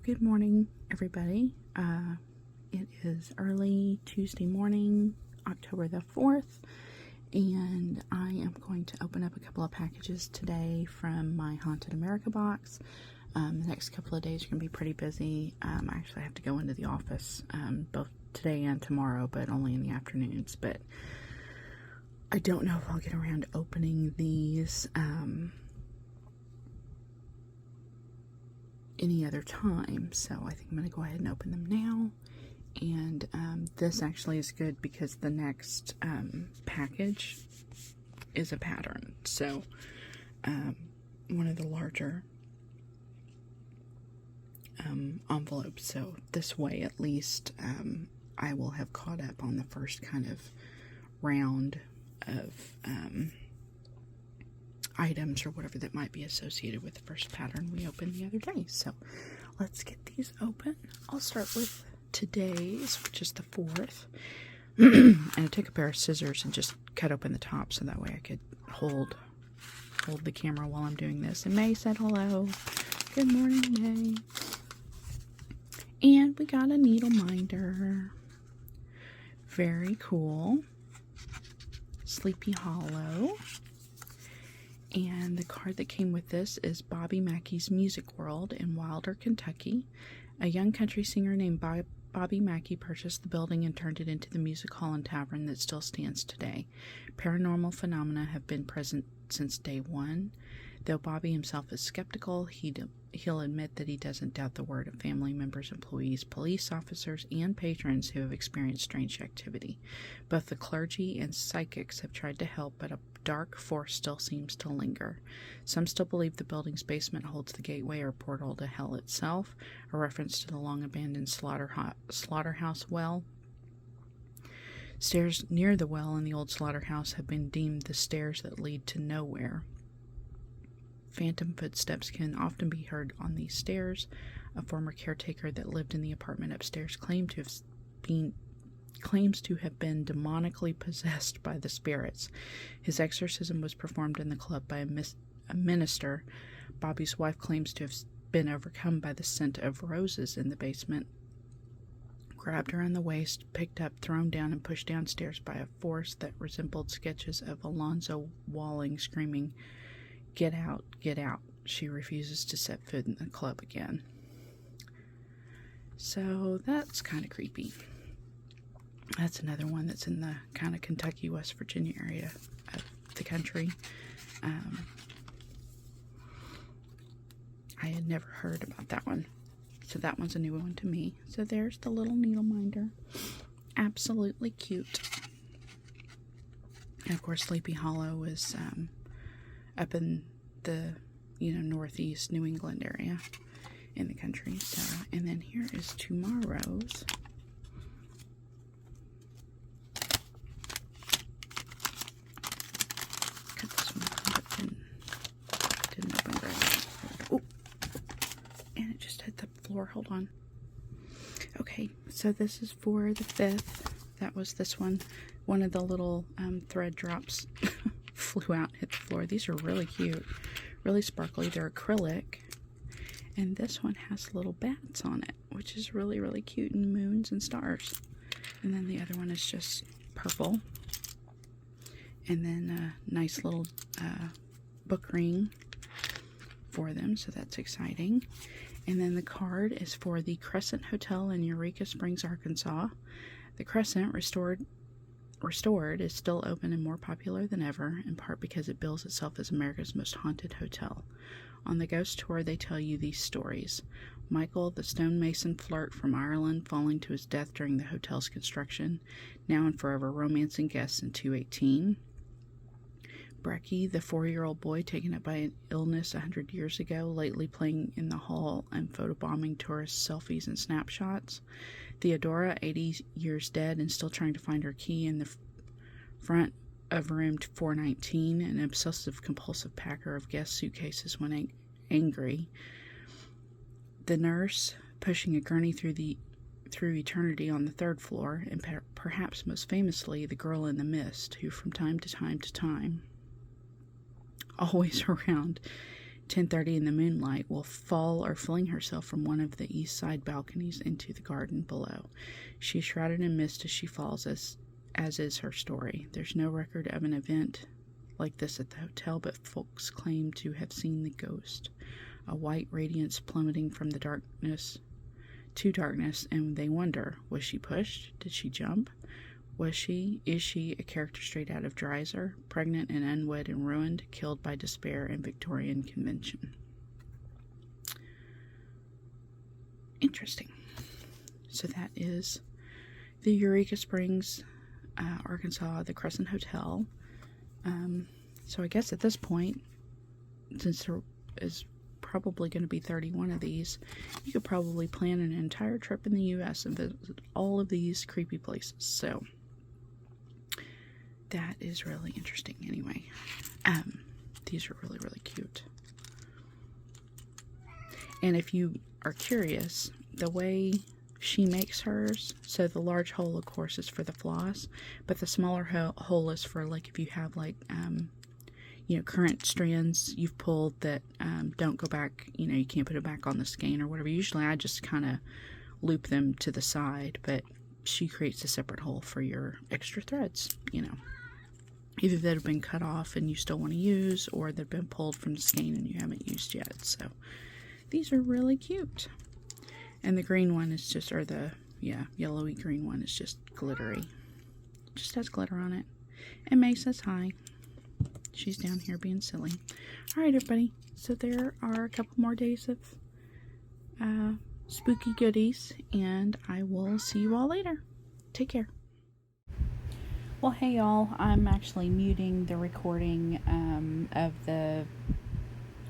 Good morning, everybody. It is early Tuesday morning, October the 4th, and I am going to open up a couple of packages today from my Haunted America box. The next couple of days are going to be pretty busy. I actually have to go into the office both today and tomorrow, but only in the afternoons. But I don't know if I'll get around to opening these any other time, so I think I'm going to go ahead and open them now. And this actually is good because the next package is a pattern, so one of the larger envelopes, so this way at least I will have caught up on the first kind of round of items or whatever that might be associated with the first pattern we opened the other day. So let's get these open. I'll start with today's, which is the 4th. And I took a pair of scissors and just cut open the top so that way I could hold the camera while I'm doing this. And May said hello. Good morning, May. And we got a needle minder. Very cool. Sleepy Hollow. And the card that came with this is Bobby Mackey's Music World in Wilder, Kentucky. A young country singer named Bobby Mackey purchased the building and turned it into the music hall and tavern that still stands today. Paranormal phenomena have been present since day one. Though Bobby himself is skeptical, he'll admit that he doesn't doubt the word of family members, employees, police officers, and patrons who have experienced strange activity. Both the clergy and psychics have tried to help, but a dark force still seems to linger. Some still believe the building's basement holds the gateway or portal to hell itself, a reference to the long-abandoned slaughterhouse well. Stairs near the well in the old slaughterhouse have been deemed the stairs that lead to nowhere. Phantom footsteps can often be heard on these stairs. A former caretaker that lived in the apartment upstairs claims to have been demonically possessed by the spirits. His exorcism was performed in the club by a minister. Bobby's wife claims to have been overcome by the scent of roses in the basement, grabbed her on the waist, picked up, thrown down, and pushed downstairs by a force that resembled sketches of Alonzo Walling screaming, "Get out, get out." She refuses to set foot in the club again. So that's kind of creepy. That's another one that's in the kind of Kentucky, West Virginia area of the country. I had never heard about that one. So that one's a new one to me. So there's the little needle minder. Absolutely cute. And of course, Sleepy Hollow is up in the, northeast New England area in the country. So, and then here is tomorrow's. Cut this one open, but didn't open very well. Oh, and it just hit the floor. Hold on. Okay, so this is for the 5th. That was this one. One of the little thread drops flew out and hit the floor. These are really cute, really sparkly. They're acrylic, and this one has little bats on it, which is really, really cute, and moons and stars. And then the other one is just purple, and then a nice little book ring for them, so that's exciting. And then the card is for the Crescent Hotel in Eureka Springs, Arkansas. The Crescent, restored, is still open and more popular than ever, in part because it bills itself as America's most haunted hotel. On the ghost tour, they tell you these stories. Michael, the stonemason flirt from Ireland, falling to his death during the hotel's construction, now and forever romancing guests in 218. Brecky, the 4-year-old boy taken up by an illness 100 years ago, lately playing in the hall and photobombing tourist selfies and snapshots. Theodora, 80 years dead and still trying to find her key in the front of room 419, an obsessive-compulsive packer of guest suitcases when angry. The nurse, pushing a gurney through eternity on the 3rd floor, and perhaps most famously, the girl in the mist, who from time to time, always around, 10:30 in the moonlight, will fall or fling herself from one of the east side balconies into the garden below. She is shrouded in mist as she falls, as is her story. There's no record of an event like this at the hotel, but folks claim to have seen the ghost, a white radiance plummeting from the darkness to darkness, and they wonder, was she pushed? Did she jump? Is she a character straight out of Dreiser, pregnant and unwed and ruined, killed by despair and Victorian convention? Interesting. So that is the Eureka Springs, Arkansas, the Crescent Hotel. So I guess at this point, since there is probably going to be 31 of these, you could probably plan an entire trip in the U.S. and visit all of these creepy places. So that is really interesting. Anyway, these are really, really cute. And if you are curious, the way she makes hers, so the large hole, of course, is for the floss, but the smaller hole is for, like, if you have, like, current strands you've pulled that don't go back, you can't put it back on the skein or whatever. Usually I just kind of loop them to the side, but she creates a separate hole for your extra threads, either that have been cut off and you still want to use, or they've been pulled from the skein and you haven't used yet. So these are really cute. And the green one is just, or the yellowy green one is just glittery. Just has glitter on it. And May says hi. She's down here being silly. Alright, everybody. So there are a couple more days of spooky goodies, and I will see you all later. Take care. Well, hey y'all. I'm actually muting the recording of the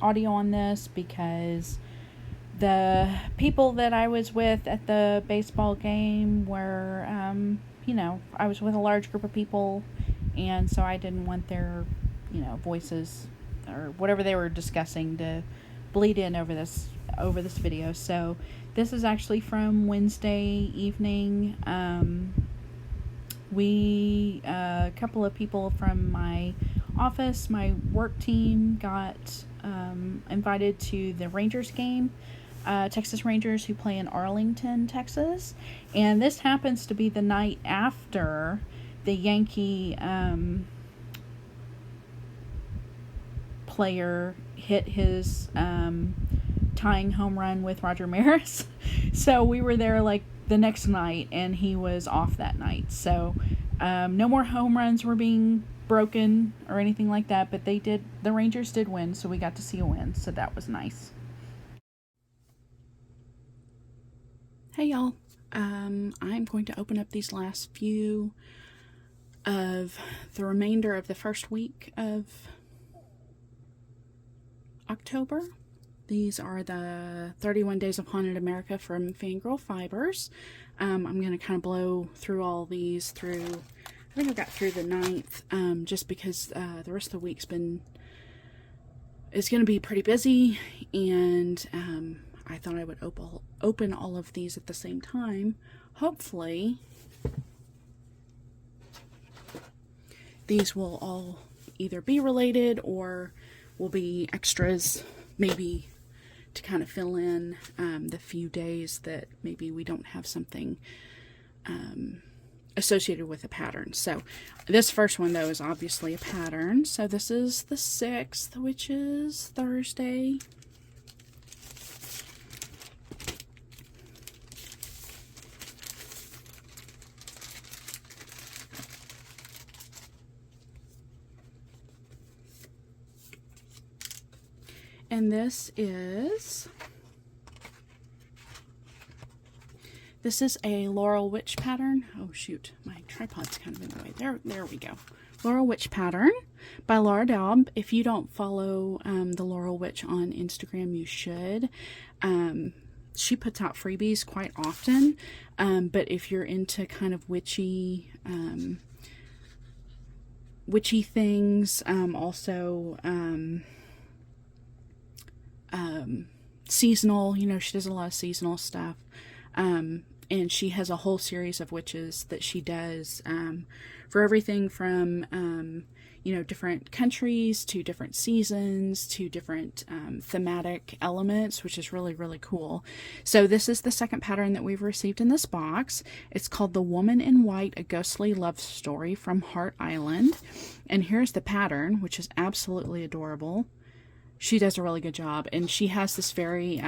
audio on this because the people that I was with at the baseball game were, I was with a large group of people, and so I didn't want their voices or whatever they were discussing to bleed in over this video. So this is actually from Wednesday evening. A couple of people from my office, my work team, got invited to the Rangers game, Texas Rangers, who play in Arlington, Texas, and this happens to be the night after the Yankee player hit his tying home run with Roger Maris. So we were there like the next night, and he was off that night. So no more home runs were being broken or anything like that, but the Rangers did win, so we got to see a win, so that was nice. Hey y'all, I'm going to open up these last few of the remainder of the first week of October. These are the 31 Days of Haunted America from Fangirl Fibers. I'm going to kind of blow through all these through, I think I got through the 9th, just because the rest of the week's is going to be pretty busy, and I thought I would open all of these at the same time. Hopefully these will all either be related or will be extras, maybe to kind of fill in the few days that maybe we don't have something associated with a pattern. So this first one, though, is obviously a pattern. So this is the 6th, which is Thursday. And this is a Laurel Witch pattern. Oh shoot, my tripod's kind of in the way. There we go. Laurel Witch pattern by Laurel. If you don't follow the Laurel Witch on Instagram, you should. She puts out freebies quite often, but if you're into kind of witchy things, also seasonal, she does a lot of seasonal stuff. And she has a whole series of witches that she does for everything from, you know, different countries to different seasons to different thematic elements, which is really, really cool. So this is the second pattern that we've received in this box. It's called The Woman in White, A Ghostly Love Story from Heart Island. And here's the pattern, which is absolutely adorable. She does a really good job. And she has this very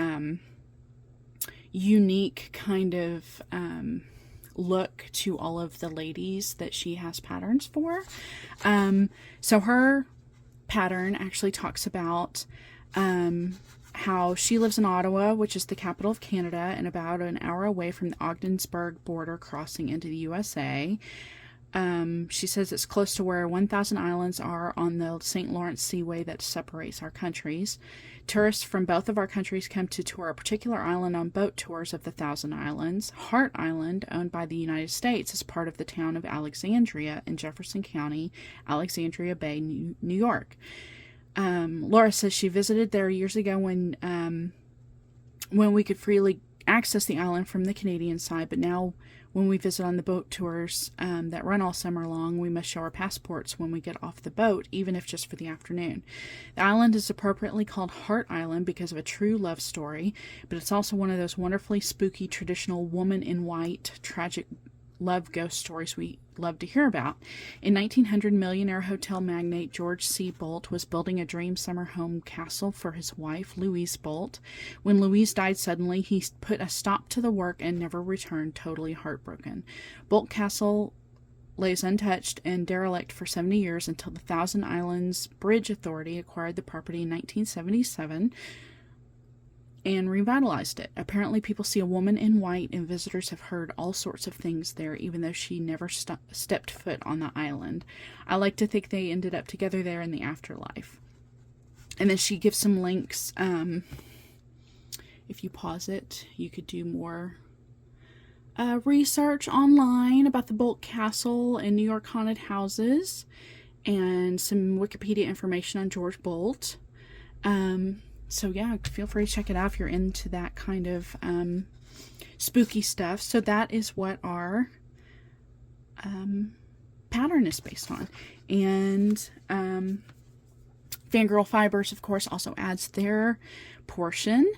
unique kind of look to all of the ladies that she has patterns for. So her pattern actually talks about how she lives in Ottawa, which is the capital of Canada, and about an hour away from the Ogdensburg border crossing into the USA. She says it's close to where 1,000 islands are on the St. Lawrence Seaway that separates our countries. Tourists from both of our countries come to tour a particular island on boat tours of the 1,000 islands. Heart Island, owned by the United States, is part of the town of Alexandria in Jefferson County, Alexandria Bay, New York. Laura says she visited there years ago when we could freely access the island from the Canadian side, but now when we visit on the boat tours that run all summer long, we must show our passports when we get off the boat, even if just for the afternoon. The island is appropriately called Heart Island because of a true love story, but it's also one of those wonderfully spooky, traditional woman in white, tragic love ghost stories we love to hear about. In 1900, millionaire hotel magnate George C. Bolt was building a dream summer home castle for his wife, Louise Bolt. When Louise died suddenly, he put a stop to the work and never returned, totally heartbroken. Bolt Castle lays untouched and derelict for 70 years until the Thousand Islands Bridge Authority acquired the property in 1977 and revitalized it. Apparently people see a woman in white, and visitors have heard all sorts of things there, even though she never stepped foot on the island. I like to think they ended up together there in the afterlife. And then she gives some links. If you pause it, you could do more research online about the Bolt Castle and New York haunted houses, and some Wikipedia information on George Bolt. So yeah, feel free to check it out if you're into that kind of spooky stuff. So that is what our pattern is based on. And Fangirl Fibers, of course, also adds their portion,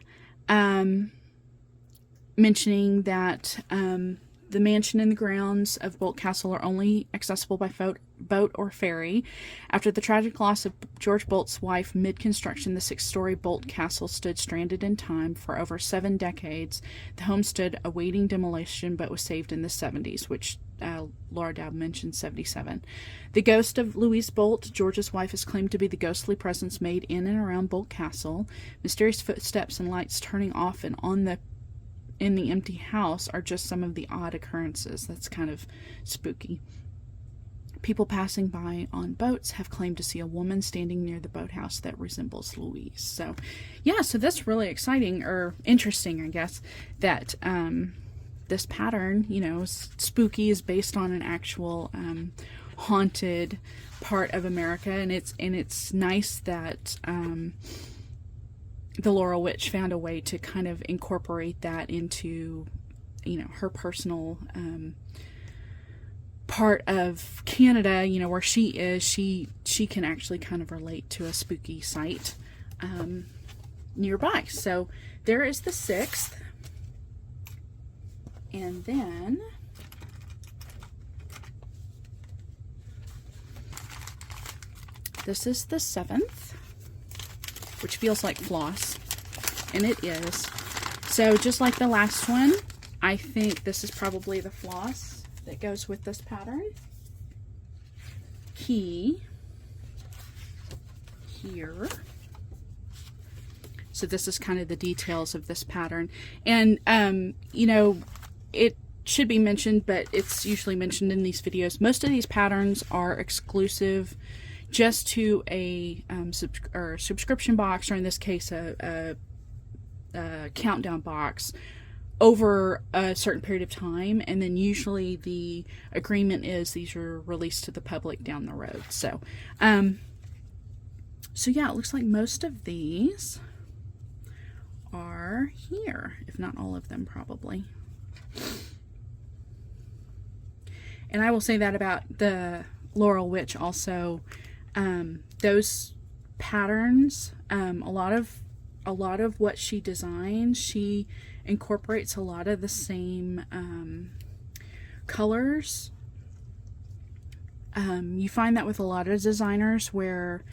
mentioning that the mansion and the grounds of Bolt Castle are only accessible by boat or ferry. After the tragic loss of George Bolt's wife mid-construction, the 6-story Bolt Castle stood stranded in time for over 7 decades. The home stood awaiting demolition but was saved in the 70s, which Laura Dowd mentioned 77. The ghost of Louise Bolt, George's wife, is claimed to be the ghostly presence made in and around Bolt Castle. Mysterious footsteps and lights turning off and on in the empty house are just some of the odd occurrences. That's kind of spooky. People passing by on boats have claimed to see a woman standing near the boathouse that resembles Louise. So, yeah, so that's really exciting, or interesting, I guess, that this pattern, you know, spooky, is based on an actual haunted part of America, and it's nice that the Laurel Witch found a way to kind of incorporate that into, you know, her personal part of Canada, you know, where she is. She can actually kind of relate to a spooky site nearby. So there is the 6th. And then this is the 7th, which feels like floss, and it is. So just like the last one, I think this is probably the floss that goes with this pattern. Key here. So this is kind of the details of this pattern. And, you know, it should be mentioned, but it's usually mentioned in these videos. Most of these patterns are exclusive just to a subscription box, or in this case, a countdown box, over a certain period of time, and then usually the agreement is these are released to the public down the road. So, so yeah, it looks like most of these are here, if not all of them, probably. And I will say that about the Laurel Witch also. Those patterns, a lot of what she designs, she incorporates a lot of the same colors. You find that with a lot of designers where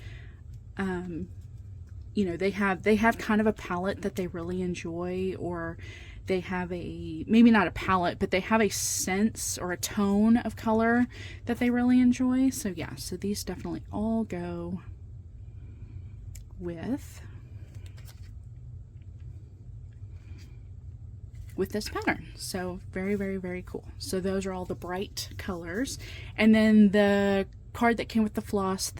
you know, they have kind of a palette that they really enjoy, or they have maybe not a palette, but they have a sense or a tone of color that they really enjoy. So yeah, so these definitely all go with this pattern. So very, very, very cool. So those are all the bright colors. And then the card that came with the floss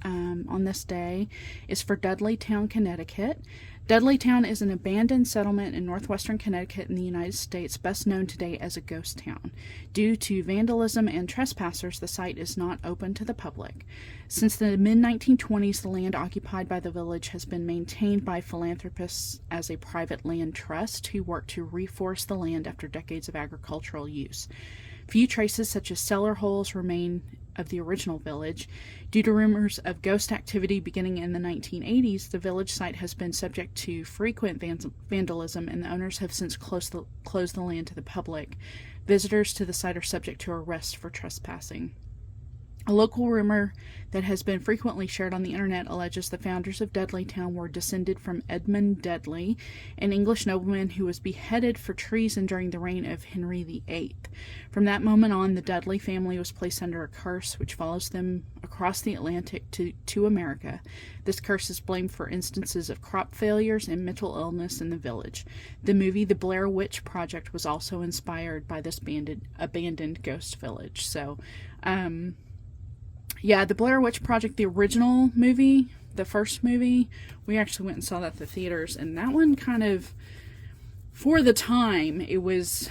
on this day is for Dudleytown, Connecticut. Dudleytown is an abandoned settlement in northwestern Connecticut in the United States, best known today as a ghost town. Due to vandalism and trespassers, the site is not open to the public. Since the mid-1920s, the land occupied by the village has been maintained by philanthropists as a private land trust who work to reforest the land after decades of agricultural use. Few traces such as cellar holes remain of the original village. Due to rumors of ghost activity beginning in the 1980s, the village site has been subject to frequent vandalism, and the owners have since closed the land to the public. Visitors to the site are subject to arrest for trespassing. A local rumor that has been frequently shared on the internet alleges the founders of Dudleytown were descended from Edmund Dudley, an English nobleman who was beheaded for treason during the reign of Henry VIII. From that moment on, the Dudley family was placed under a curse which follows them across the Atlantic to America. This curse is blamed for instances of crop failures and mental illness in the village. The movie The Blair Witch Project was also inspired by this abandoned ghost village. So, yeah, the Blair Witch Project, the original movie, the first movie, we actually went and saw that at the theaters, and that one kind of, for the time, it was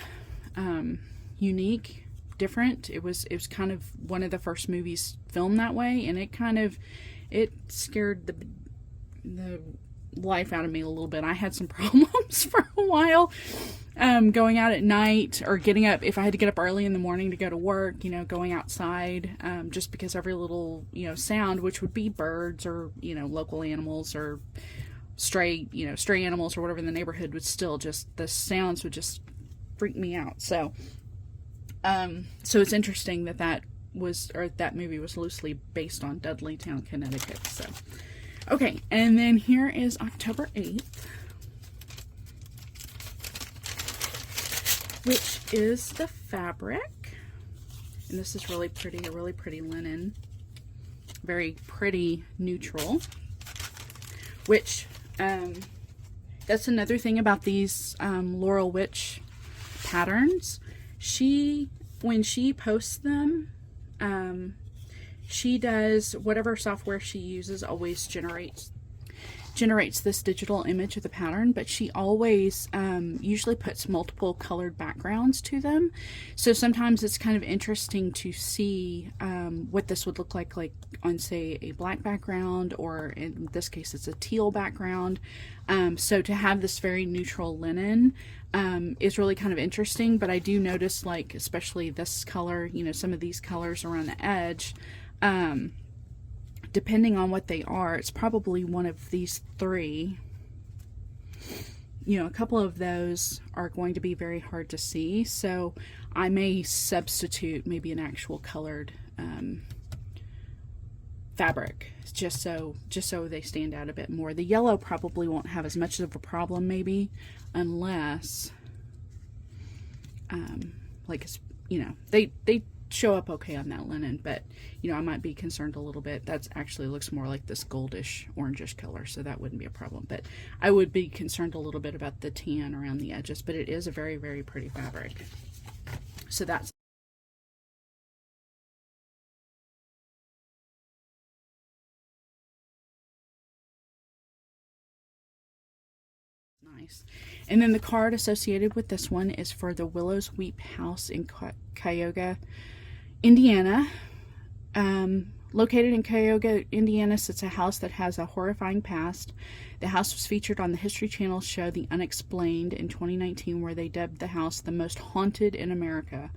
unique, different. It was kind of one of the first movies filmed that way, and it scared the life out of me a little bit. I had some problems for a while. Going out at night or getting up, if I had to get up early in the morning to go to work, going outside, just because every little, sound, which would be birds or, local animals or stray animals or whatever in the neighborhood, would still the sounds would just freak me out. So it's interesting that movie was loosely based on Dudleytown, Connecticut. So, okay. And then here is October 8th. Which is the fabric, and this is really pretty, a really pretty linen, very pretty neutral, which that's another thing about these Laurel Witch patterns. When she posts them, she does, whatever software she uses always generates this digital image of the pattern, but she always usually puts multiple colored backgrounds to them. So sometimes it's kind of interesting to see what this would look like on, say, a black background, or in this case it's a teal background. So to have this very neutral linen is really kind of interesting, but I do notice, especially this color, some of these colors around the edge, depending on what they are, it's probably one of these three. A couple of those are going to be very hard to see, so I may substitute maybe an actual colored fabric just so they stand out a bit more. The yellow probably won't have as much of a problem, maybe, unless they show up okay on that linen, but I might be concerned a little bit. That actually looks more like this goldish orangish color, so that wouldn't be a problem, but I would be concerned a little bit about the tan around the edges. But it is a very, very pretty fabric, so that's nice. And then the card associated with this one is for the Willows Wheat House in Kyoga, Indiana. Located in Kyoga, Indiana, sits a house that has a horrifying past. The house was featured on the History Channel show The Unexplained in 2019, where they dubbed the house the most haunted in America.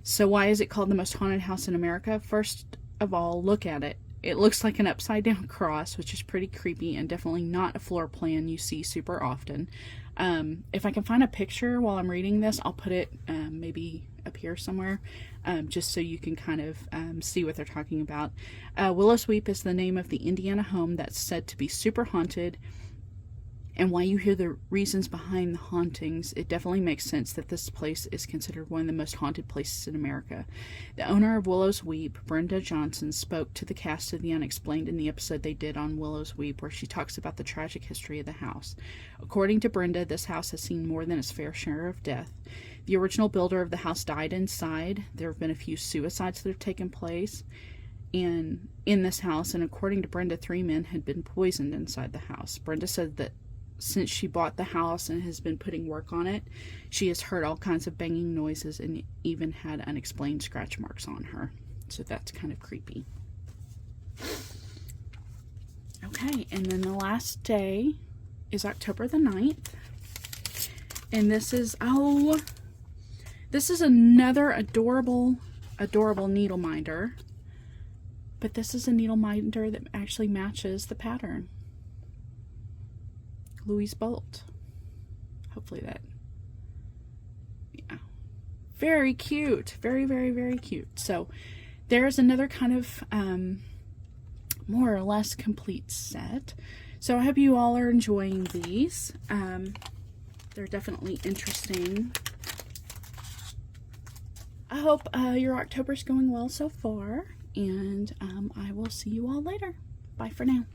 So why is it called the most haunted house in America? First of all, look at it. It looks like an upside down cross, which is pretty creepy and definitely not a floor plan you see super often. If I can find a picture while I'm reading this, I'll put it maybe up here somewhere, just so you can kind of see what they're talking about. Willows Weep is the name of the Indiana home that's said to be super haunted. And while you hear the reasons behind the hauntings, it definitely makes sense that this place is considered one of the most haunted places in America. The owner of Willows Weep, Brenda Johnson, spoke to the cast of The Unexplained in the episode they did on Willows Weep, where she talks about the tragic history of the house. According to Brenda, this house has seen more than its fair share of death. The original builder of the house died inside. There have been a few suicides that have taken place in this house, and according to Brenda, 3 men had been poisoned inside the house. Brenda said that since she bought the house and has been putting work on it, she has heard all kinds of banging noises and even had unexplained scratch marks on her. So that's kind of creepy. Okay, and then the last day is October the 9th. And this is another adorable needle minder. But this is a needle minder that actually matches the pattern. Louise Bolt. Hopefully that, yeah. Very cute. Very, very, very cute. So there's another kind of more or less complete set. So I hope you all are enjoying these. They're definitely interesting. I hope your October's going well so far. And I will see you all later. Bye for now.